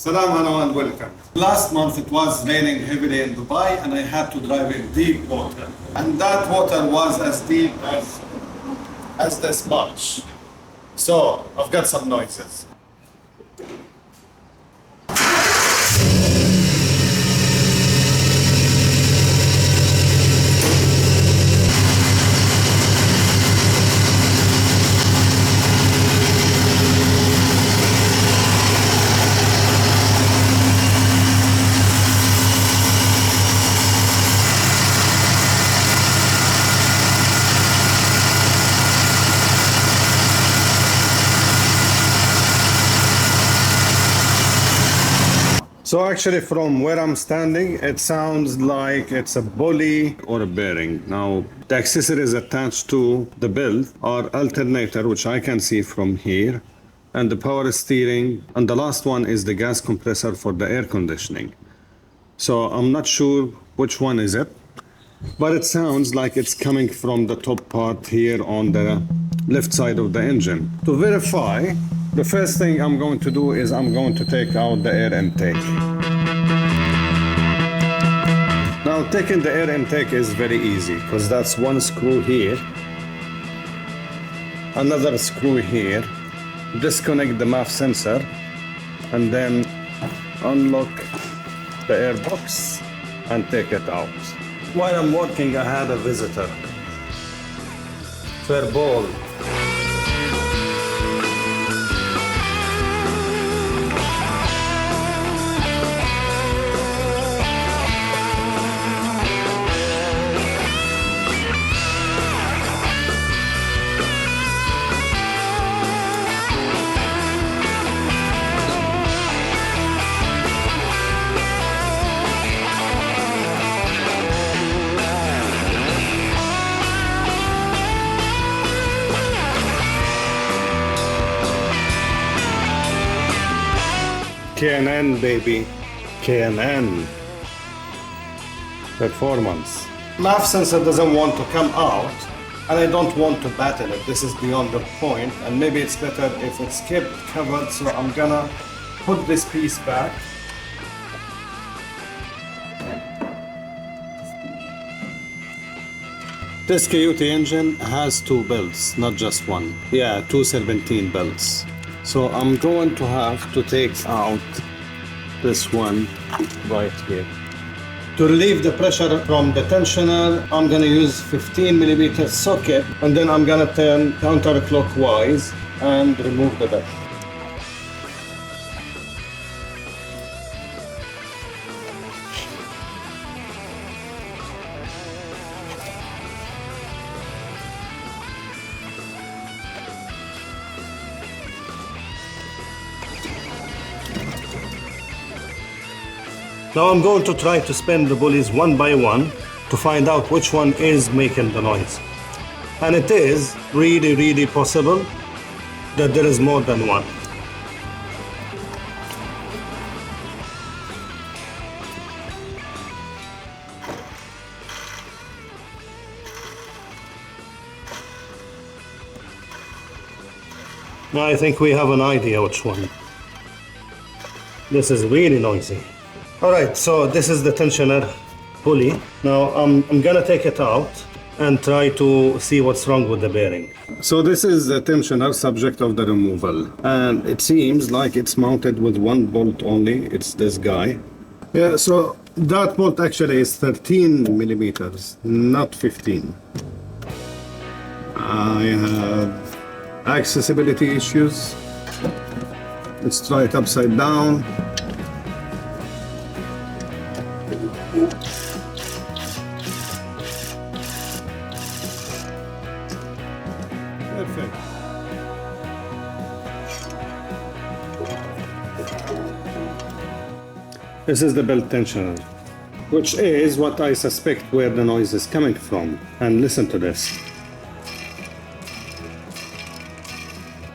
Salam hello and welcome. Last month it was raining heavily in Dubai and I had to drive in deep water. And that water was as deep as this much. So I've got some noises. So actually from where I'm standing, it sounds like it's a pulley or a bearing. Now, the accessories attached to the belt are alternator, which I can see from here, and the power steering, and the last one is the gas compressor for the air conditioning. So I'm not sure which one is it, but it sounds like it's coming from the top part here on the left side of the engine. To verify, the first thing I'm going to do is I'm going to take out the air intake. Now taking the air intake is very easy because that's one screw here, another screw here, disconnect the MAF sensor and then unlock the air box and take it out. While I'm working, I had a visitor. Fair ball. K&N baby, K&N performance. MAF sensor doesn't want to come out and I don't want to battle it. This is beyond the point and maybe it's better if it's kept covered, so I'm gonna put this piece back. This Coyote engine has two belts, not just one. Yeah, two 17 belts. So I'm going to have to take out this one right here. To relieve the pressure from the tensioner, I'm going to use 15mm socket and then I'm going to turn counterclockwise and remove the belt. Now I'm going to try to spin the pulleys one by one to find out which one is making the noise. And it is really possible that there is more than one. Now I think we have an idea which one. This is really noisy. Alright, so this is the tensioner pulley. Now I'm gonna take it out and try to see what's wrong with the bearing. So this is the tensioner subject of the removal. And it seems like it's mounted with one bolt only. It's this guy. Yeah, so that bolt actually is 13mm, not 15. I have accessibility issues. Let's try it upside down. Perfect. This is the belt tensioner, which is what I suspect where the noise is coming from. And listen to this.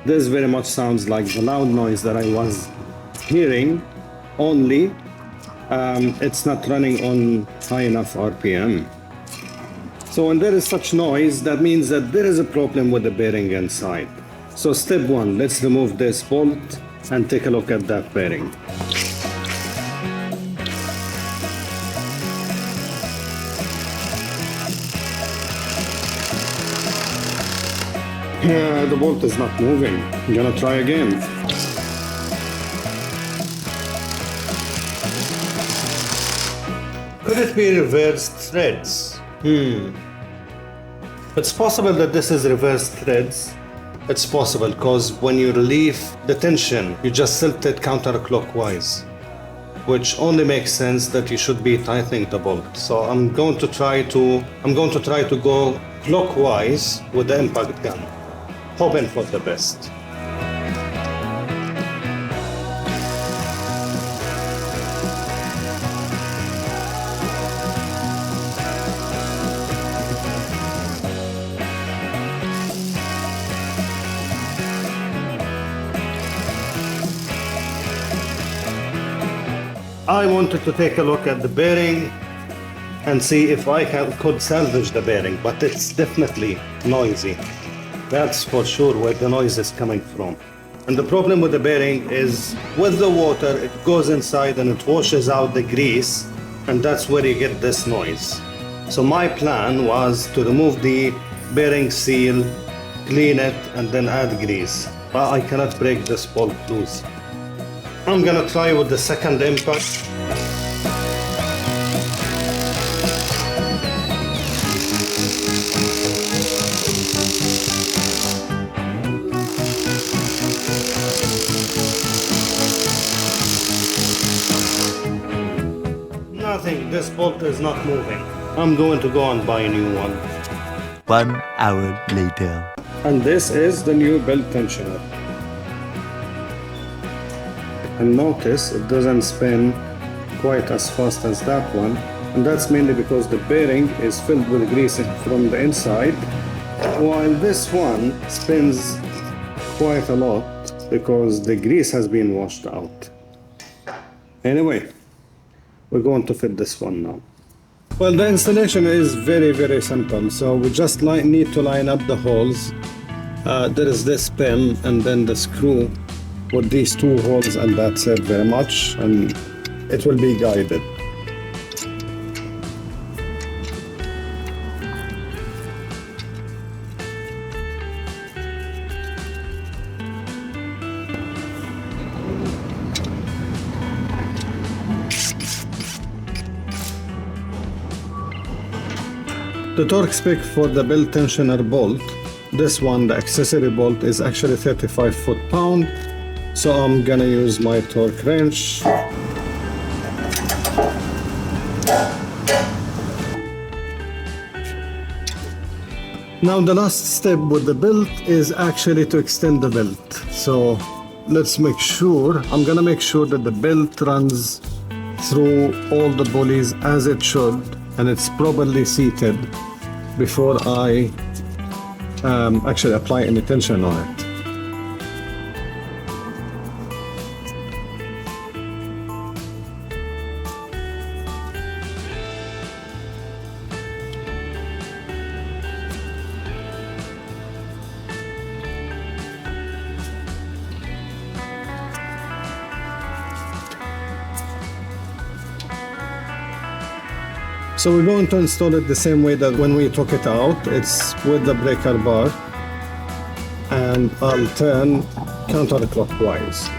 This very much sounds like the loud noise that I was hearing, only it's not running on high enough RPM. So when there is such noise, that means that there is a problem with the bearing inside. So step one, let's remove this bolt and take a look at that bearing. Yeah, the bolt is not moving. I'm gonna try again. Could it be reversed threads? It's possible that this is reversed threads. It's possible because when you relieve the tension, you just tilt it counterclockwise, which only makes sense that you should be tightening the bolt. So I'm going to try to go clockwise with the impact gun, hoping for the best. I wanted to take a look at the bearing and see if I could salvage the bearing, but it's definitely noisy. That's for sure where the noise is coming from. And the problem with the bearing is with the water, it goes inside and it washes out the grease, and that's where you get this noise. So my plan was to remove the bearing seal, clean it, and then add grease. But I cannot break this bolt loose. I'm gonna try with the second impact. Nothing, this bolt is not moving. I'm going to go and buy a new one. 1 hour later. And this is the new belt tensioner. And notice it doesn't spin quite as fast as that one, and that's mainly because the bearing is filled with grease from the inside, while this one spins quite a lot because the grease has been washed out. Anyway, we're going to fit this one now. Well, the installation is very simple. So we just need to line up the holes. There is this pin and then the screw with these two holes, and that's it very much, and it will be guided. The torque spec for the belt tensioner bolt, this one, the accessory bolt, is actually 35 foot-pound. So I'm gonna use my torque wrench. Now the last step with the belt is actually to extend the belt. So let's make sure, I'm gonna make sure that the belt runs through all the pulleys as it should, and it's properly seated before I actually apply any tension on it. So we're going to install it the same way that when we took it out. It's with the breaker bar, and I'll turn counterclockwise.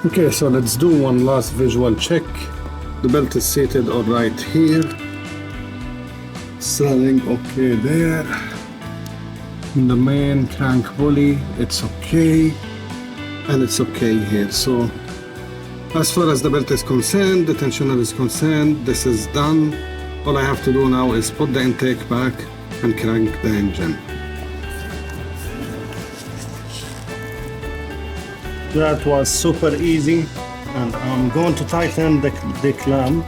Okay, so let's do one last visual check. The belt is seated all right here. Standing okay there. In the main crank pulley, it's okay. And it's okay here. So, as far as the belt is concerned, the tensioner is concerned, this is done. All I have to do now is put the intake back and crank the engine. That was super easy, and I'm going to tighten the clamp.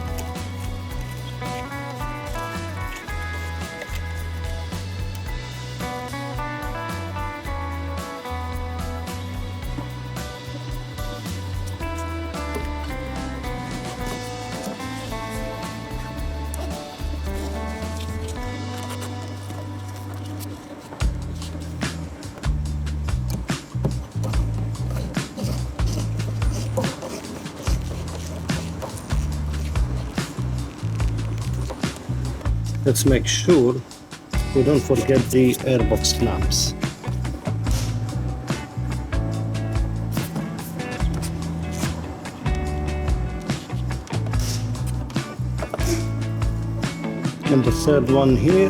Let's make sure we don't forget the airbox clamps. And the third one here.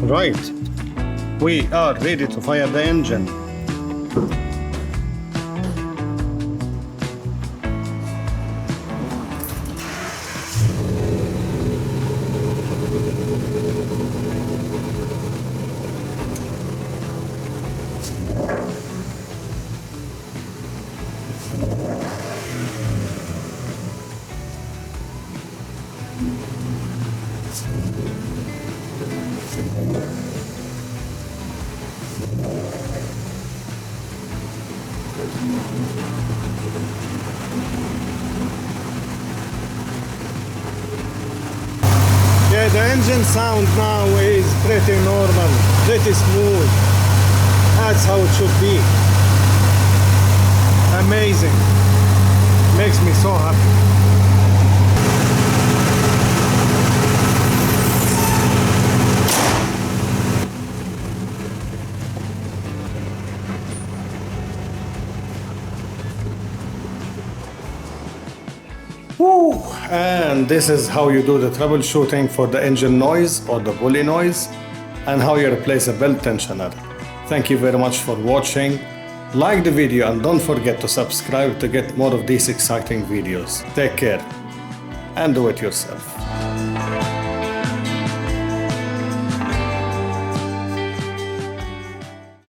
Right, we are ready to fire the engine. Yeah, the engine sound now is pretty normal, pretty smooth. That's how it should be. Amazing. Makes me so happy. Woo. And this is how you do the troubleshooting for the engine noise or the pulley noise, and how you replace a belt tensioner. Thank you very much for watching. Like the video and don't forget to subscribe to get more of these exciting videos. Take care and do it yourself.